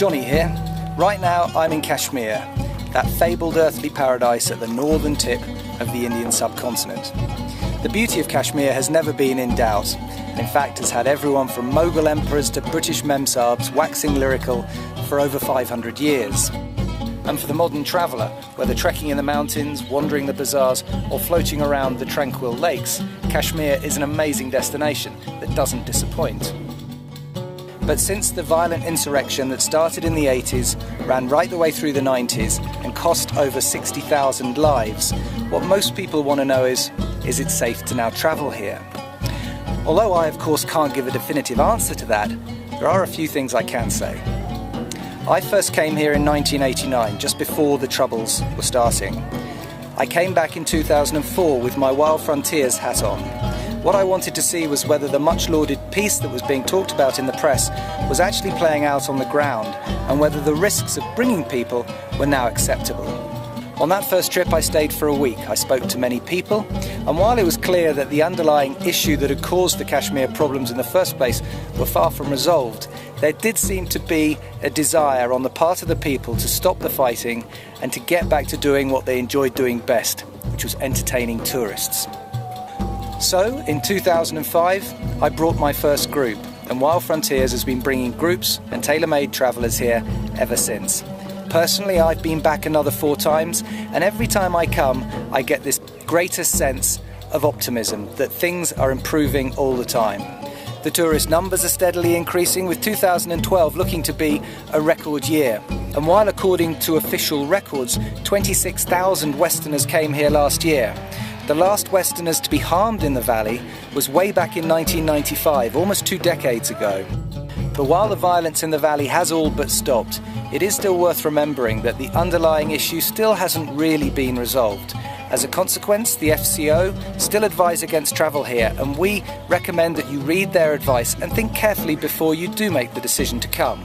Johnny here. Right now I'm in Kashmir, that fabled earthly paradise at the northern tip of the Indian subcontinent. The beauty of Kashmir has never been in doubt. In fact, has had everyone from Mughal emperors to British memsahibs waxing lyrical for over 500 years. And for the modern traveller, whether trekking in the mountains, wandering the bazaars or floating around the tranquil lakes, Kashmir is an amazing destination that doesn't disappoint. But since the violent insurrection that started in the 80s, ran right the way through the 90s and cost over 60,000 lives, what most people want to know is it safe to now travel here? Although I of course can't give a definitive answer to that, there are a few things I can say. I first came here in 1989, just before the Troubles were starting. I came back in 2004 with my Wild Frontiers hat on. What I wanted to see was whether the much-lauded peace that was being talked about in the press was actually playing out on the ground, and whether the risks of bringing people were now acceptable. On that first trip I stayed for a week. I spoke to many people, and while it was clear that the underlying issue that had caused the Kashmir problems in the first place were far from resolved, there did seem to be a desire on the part of the people to stop the fighting and to get back to doing what they enjoyed doing best, which was entertaining tourists. So, in 2005, I brought my first group, and Wild Frontiers has been bringing groups and tailor-made travellers here ever since. Personally, I've been back another 4 times, and every time I come, I get this greater sense of optimism that things are improving all the time. The tourist numbers are steadily increasing, with 2012 looking to be a record year. And while according to official records, 26,000 Westerners came here last year, the last Westerners to be harmed in the valley was way back in 1995, almost 2 decades ago. But while the violence in the valley has all but stopped, it is still worth remembering that the underlying issue still hasn't really been resolved. As a consequence, the FCO still advise against travel here, and we recommend that you read their advice and think carefully before you do make the decision to come.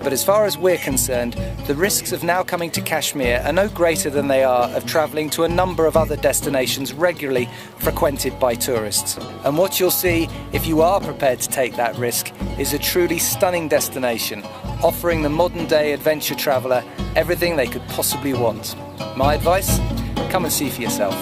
But as far as we're concerned, the risks of now coming to Kashmir are no greater than they are of travelling to a number of other destinations regularly frequented by tourists. And what you'll see, if you are prepared to take that risk, is a truly stunning destination, offering the modern-day adventure traveller everything they could possibly want. My advice? Come and see for yourself.